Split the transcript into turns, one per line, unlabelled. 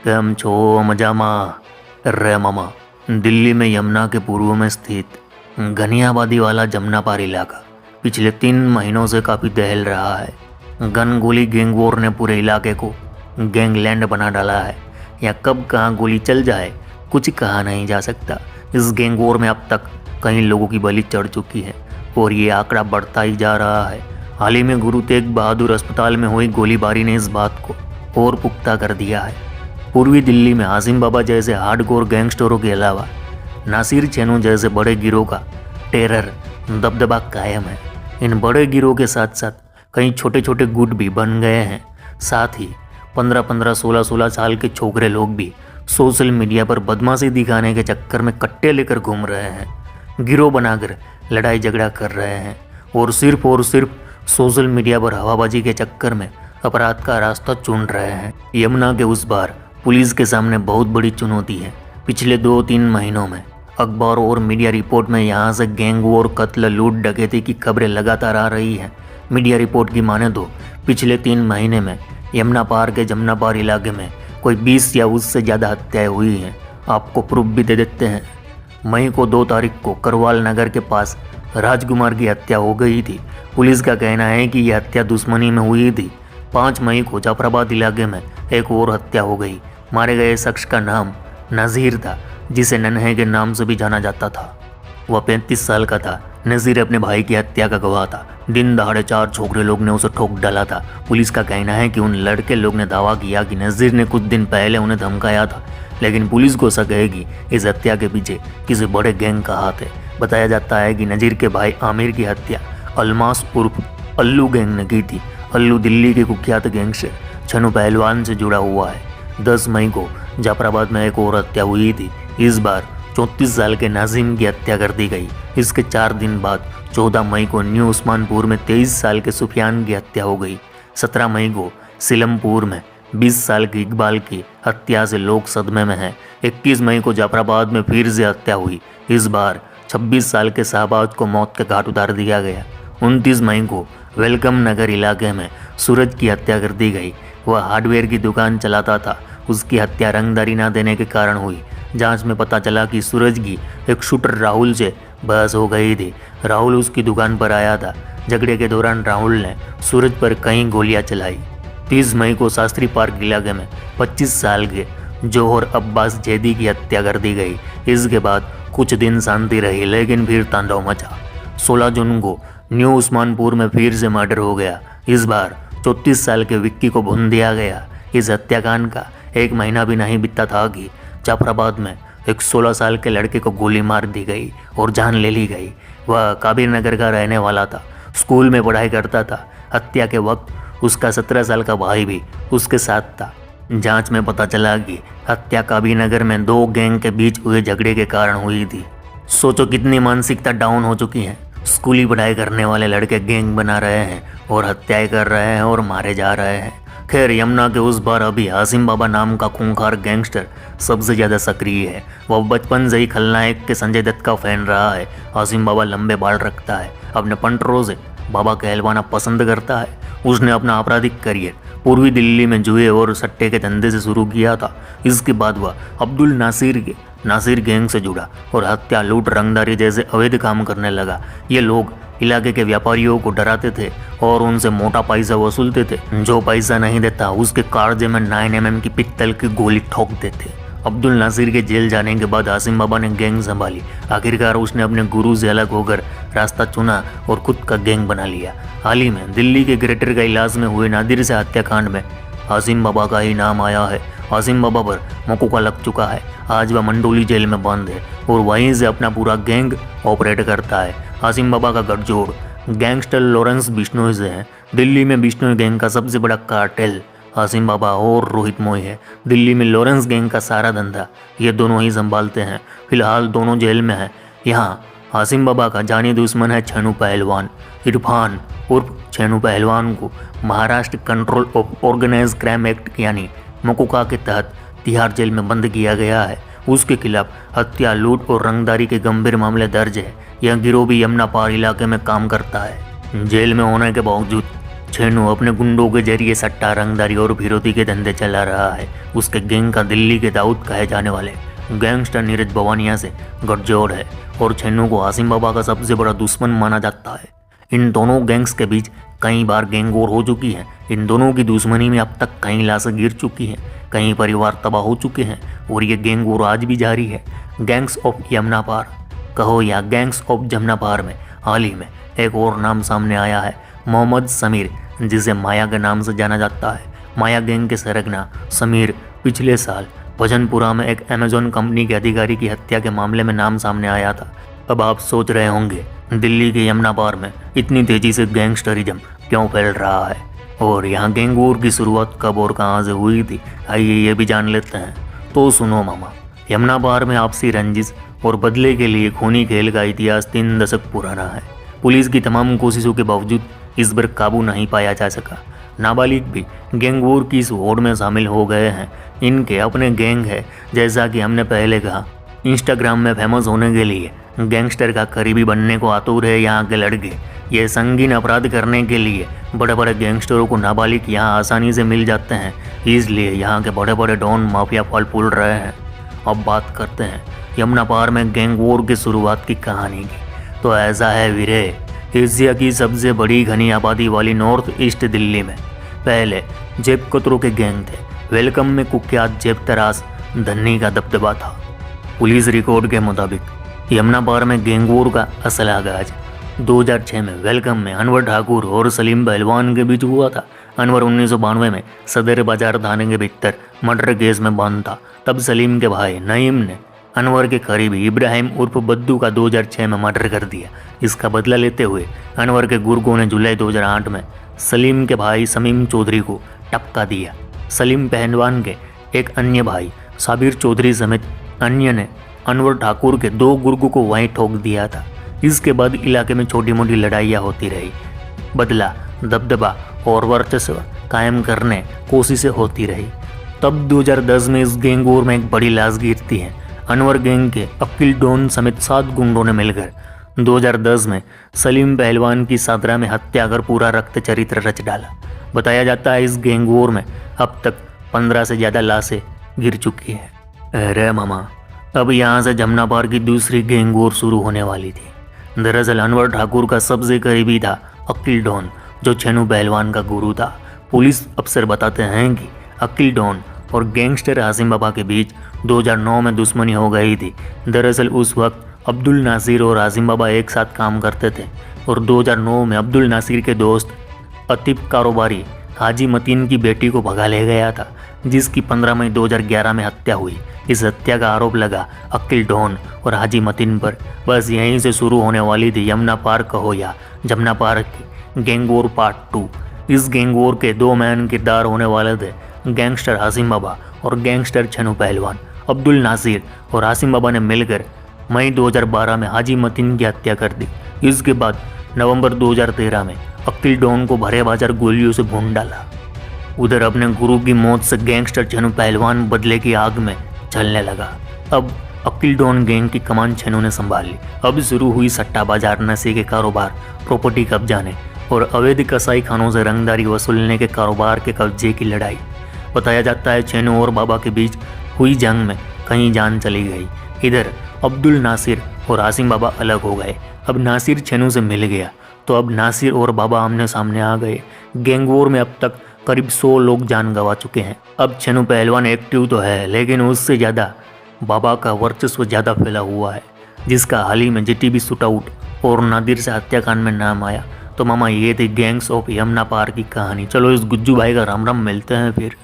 केम छो मजामा रे मामा। दिल्ली में यमुना के पूर्व में स्थित घनी आबादी वाला जमुना पार इलाका पिछले 3 महीनों से काफ़ी दहल रहा है। गन गोली गैंग वॉर ने पूरे इलाके को गैंगलैंड बना डाला है। या कब कहाँ गोली चल जाए कुछ कहा नहीं जा सकता। इस गैंग वॉर में अब तक कई लोगों की बलि चढ़ चुकी है और ये आंकड़ा बढ़ता ही जा रहा है। हाल ही में गुरु तेग बहादुर अस्पताल में हुई गोलीबारी ने इस बात को और पुख्ता कर दिया है। पूर्वी दिल्ली में आसिम बाबा जैसे हार्डकोर गैंगस्टरों के अलावा नासिर चैनू जैसे बड़े गिरोह का टेरर दबदबा कायम है। इन बड़े गिरोह के साथ साथ कई छोटे छोटे गुट भी बन गए हैं। साथ ही 15-15, 16-16 साल के छोकरे लोग भी सोशल मीडिया पर बदमाशी दिखाने के चक्कर में कट्टे लेकर घूम रहे हैं, गिरोह बनाकर लड़ाई झगड़ा कर रहे हैं और सिर्फ सोशल मीडिया पर हवाबाजी के चक्कर में अपराध का रास्ता चुन रहे हैं। यमुना के उस बार पुलिस के सामने बहुत बड़ी चुनौती है। पिछले 2-3 महीनों में अखबार और मीडिया रिपोर्ट में यहाँ से गैंग वॉर, कत्ल, लूट, डकैती की खबरें लगातार आ रही हैं। मीडिया रिपोर्ट की माने तो पिछले 3 महीने में यमुना पार के जमुना पार इलाके में कोई 20 या उससे ज़्यादा हत्याएं हुई हैं। आपको प्रूफ भी दे देते हैं। मई को 2 तारीख को करवाल नगर के पास राजकुमार की हत्या हो गई थी। पुलिस का कहना है कि यह हत्या दुश्मनी में हुई थी। 5 मई को जाफराबाद इलाके में एक और हत्या हो गई। मारे गए शख्स का नाम नज़ीर था, जिसे नन्हे के नाम से भी जाना जाता था। वह 35 साल का था। नज़ीर अपने भाई की हत्या का गवाह था। दिन दहाड़े 4 छोकरे लोग ने उसे ठोक डाला था। पुलिस का कहना है कि उन लड़के लोग ने दावा किया कि नज़ीर ने कुछ दिन पहले उन्हें धमकाया था, लेकिन पुलिस को शक है कि इस हत्या के पीछे किसी बड़े गैंग का हाथ है। बताया जाता है कि नज़ीर के भाई आमिर की हत्या अलमास उर्फ अल्लू गैंग ने की थी। अल्लू दिल्ली के कुख्यात गैंग से छनू पहलवान से जुड़ा हुआ है। 10 मई को जाफराबाद में एक और हत्या हुई थी। इस बार 34 साल के नाजिम की हत्या कर दी गई। इसके 4 दिन बाद 14 मई को न्यू उस्मानपुर में 23 साल के सुफियान की हत्या हो गई। 17 मई को सिलमपुर में 20 साल की इकबाल की हत्या से लोग सदमे में हैं। 21 मई को जाफराबाद में फिर से हत्या हुई। इस बार 26 साल के शहबाज को मौत के घाट उतार दिया गया। 29 मई को वेलकम नगर इलाके में सूरज की हत्या कर दी गई। वह हार्डवेयर की दुकान चलाता था। उसकी हत्या रंगदारी न देने के कारण हुई। जांच में पता चला कि सूरज की एक शूटर राहुल से बहस हो गई थी। राहुल उसकी दुकान पर आया था। झगड़े के दौरान राहुल ने सूरज पर कई गोलियां चलाई। 30 मई को शास्त्री पार्क इलाके में 25 साल के जोहर अब्बास जैदी की हत्या कर दी गई। इसके बाद कुछ दिन शांति रही, लेकिन फिर तांडव मचा। 16 जून को न्यू उस्मानपुर में फिर से मर्डर हो गया। इस बार 34 साल के विक्की को भून दिया गया। इस हत्याकांड का 1 महीना भी नहीं बीता था कि जाफराबाद में एक 16 साल के लड़के को गोली मार दी गई और जान ले ली गई। वह काबिर नगर का रहने वाला था। स्कूल में पढ़ाई करता था। हत्या के वक्त उसका 17 साल का भाई भी उसके साथ था। जांच में पता चला कि हत्या काबिर नगर में 2 गैंग के बीच हुए झगड़े के कारण हुई थी। सोचो कितनी मानसिकता डाउन हो चुकी है। स्कूली पढ़ाई करने वाले लड़के गैंग बना रहे हैं और हत्याएं कर रहे हैं और मारे जा रहे हैं। खैर, यमुना के उस बार अभी आसिम बाबा नाम का खूंखार गैंगस्टर सबसे ज़्यादा सक्रिय है। वह बचपन से ही खलनायक के संजय दत्त का फैन रहा है। आसिम बाबा लंबे बाल रखता है। अपने पंटरों से बाबा कहलवाना पसंद करता है। उसने अपना आपराधिक करियर पूर्वी दिल्ली में जुए और सट्टे के धंधे से शुरू किया था। इसके बाद वह अब्दुल नासिर गैंग से जुड़ा और हत्या, लूट, रंगदारी जैसे अवैध काम करने लगा। ये लोग इलाके के व्यापारियों को डराते थे और उनसे मोटा पैसा वसूलते थे। जो पैसा नहीं देता उसके कार्जे में 9mm की पित्तल की गोली ठोक देते। अब्दुल नासिर के जेल जाने के बाद आसिम बाबा ने गैंग संभाली। आखिरकार उसने अपने गुरु से अलग होकर रास्ता चुना और खुद का गैंग बना लिया। हाल ही में दिल्ली के ग्रेटर कैलाश में हुए नादिर से हत्याकांड में आसिम बाबा का ही नाम आया है। आसिम बाबा पर मौका लग चुका है। आज वह मंडोली जेल में बंद है और वहीं से अपना पूरा गैंग ऑपरेट करता है। आसिम बाबा का गठजोड़ गैंगस्टर लॉरेंस बिश्नोई से है। दिल्ली में बिश्नोई गैंग का सबसे बड़ा कार्टेल आसिम बाबा और रोहित मोई है। दिल्ली में लॉरेंस गैंग का सारा धंधा ये दोनों ही संभालते हैं। फिलहाल दोनों जेल में हैं। यहाँ आसिम बाबा का जानी दुश्मन है छनू पहलवान। इरफान उर्फ छनू पहलवान को Maharashtra control of organise crime act यानी मकोका के तहत तिहाड़ जेल में बंद किया गया है। उसके खिलाफ हत्या, लूट और रंगदारी के गंभीर मामले दर्ज है। यह गिरोह भी यमुना पार इलाके में काम करता है। जेल में होने के बावजूद छेनू अपने गुंडों के जरिए सट्टा, रंगदारी और फिरौती के धंधे चला रहा है। उसके गैंग का दिल्ली के दाऊद कहे जाने वाले गैंगस्टर नीरज भवानिया से गठजोड़ है और छेनू को आसिम बाबा का सबसे बड़ा दुश्मन माना जाता है। इन दोनों गैंग्स के बीच कई बार गैंग वॉर हो चुकी है। इन दोनों की दुश्मनी में अब तक कई लाशें गिर चुकी हैं, कई परिवार तबाह हो चुके हैं और ये गैंग वॉर आज भी जारी है। गैंग्स ऑफ यमुना पार कहो या गैंग्स ऑफ जमुना पार में हाल ही में एक और नाम सामने आया है, मोहम्मद समीर, जिसे माया के नाम से जाना जाता है। माया गैंग के सरगना समीर पिछले साल भजनपुरा में एक अमेजोन कंपनी के अधिकारी की हत्या के मामले में नाम सामने आया था। अब आप सोच रहे होंगे दिल्ली के यमुना पार में इतनी तेजी से गैंगस्टरिज्म क्यों फैल रहा है और यहाँ गैंग वॉर की शुरुआत कब और कहाँ से हुई थी, आइए ये भी जान लेते हैं। तो सुनो मामा, यमुना पार में आपसी रंजिश और बदले के लिए खूनी खेल का इतिहास 3 दशक पुराना है। पुलिस की तमाम कोशिशों के बावजूद इस पर काबू नहीं पाया जा सका। नाबालिग भी गैंग वॉर की इस होड़ में शामिल हो गए हैं। इनके अपने गैंग है। जैसा कि हमने पहले कहा, इंस्टाग्राम में फेमस होने के लिए गैंगस्टर का करीबी बनने को आतुर है यहाँ के लड़के। ये संगीन अपराध करने के लिए बड़े बड़े गैंगस्टरों को नाबालिग यहाँ आसानी से मिल जाते हैं, इसलिए यहाँ के बड़े बड़े डॉन माफिया फल फूल रहे हैं। अब बात करते हैं यमुना पार में गैंग वॉर की शुरुआत की कहानी की। तो ऐसा है वीरे, एशिया की सबसे बड़ी घनी आबादी वाली नॉर्थ ईस्ट दिल्ली में पहले जेब कतरों के गैंग थे। वेलकम में कुख्यात जेब तरास धन्नी का दबदबा था। पुलिस रिकॉर्ड के मुताबिक यमुना पार में गैंग वॉर का असल आगाज 2006 में वेलकम में अनवर ठाकुर और सलीम पहलवान के बीच हुआ था। अनवर 1992 में सदर बाजार थाने के भीतर मर्डर केस में बंद था। तब सलीम के भाई नईम ने अनवर के करीबी इब्राहिम उर्फ बद्दू का 2006 में मर्डर कर दिया। इसका बदला लेते हुए अनवर के गुर्गों ने जुलाई 2008 में सलीम के भाई समीम चौधरी को टपका दिया। सलीम पहलवान के एक अन्य भाई साबिर चौधरी समेत अन्य ने अनवर ठाकुर के 2 गुर्गों को वहीं ठोक दिया था। इसके बाद इलाके में छोटी मोटी लड़ाइयाँ होती रही। बदला, दबदबा और वर्चस्व कायम करने कोशिशें होती रही। तब 2010 में इस गैंग वॉर में एक बड़ी लाश गिरती है। अनवर गैंग के अकील डॉन समेत 7 गुंडों ने मिलकर 2010 में सलीम पहलवान की सादरा में हत्या कर पूरा रक्त चरित्र रच डाला। बताया जाता है इस गैंग वॉर में अब तक 15 से ज़्यादा लाशें गिर चुकी हैं। अरे मामा, अब यहाँ से जमुना पार की दूसरी गैंग वॉर शुरू होने वाली थी। दरअसल अनवर ठाकुर का सबसे करीबी था अकील डॉन, जो छेनू पहलवान का गुरु था। पुलिस अफसर बताते हैं कि अकील डॉन और गैंगस्टर आसिम बाबा के बीच 2009 में दुश्मनी हो गई थी। दरअसल उस वक्त अब्दुल नासिर और आसिम बाबा एक साथ काम करते थे और 2009 में अब्दुल नासिर के दोस्त अतीब कारोबारी हाजी मतीन की बेटी को भगा ले गया था, जिसकी 15 मई 2011 में हत्या हुई। इस हत्या का आरोप लगा अकील डॉन और हाजी मतीन पर। बस यहीं से शुरू होने वाली थी यमुना पार कहो या जमुना पार की गैंग वॉर पार्ट 2। इस गैंग वॉर के 2 मेन किरदार होने वाले थे गैंगस्टर आसिम बाबा और गैंगस्टर छेनू पहलवान। अब्दुल नासिर और आसिम बाबा ने मिलकर मई 2012 में हाजी मतीन की हत्या कर दी। इसके बाद नवंबर 2013 में अकील डॉन को भरे बाजार गोलियों से भून डाला। उधर अपने गुरु की मौत से गैंगस्टर छेनू पहलवान बदले की आग में चलने लगा। अब अकील डॉन गैंग की कमान छेनू ने संभाली। अब शुरू हुई सट्टा बाजार, नशे के कारोबार, प्रॉपर्टी कब्जाने और अवैध कसाई खानों से रंगदारी वसूलने के कारोबार के कब्जे की लड़ाई। बताया जाता है छेनू और बाबा के बीच हुई जंग में कहीं जान चली गई। इधर अब्दुल नासिर और आसिम बाबा अलग हो गए। अब नासिर छेनू से मिल गया तो अब नासिर और बाबा आमने सामने आ गए। गैंग वॉर में अब तक करीब 100 लोग जान गंवा चुके हैं। अब छेनू पहलवान एक्टिव तो है, लेकिन उससे ज़्यादा बाबा का वर्चस्व ज़्यादा फैला हुआ है, जिसका हाल ही में जीटीबी शूटआउट और नादिर से हत्याकांड में नाम आया। तो मामा, ये थी गैंग्स ऑफ यमुना पार की कहानी। चलो इस गुज्जू भाई का राम राम, मिलते हैं फिर।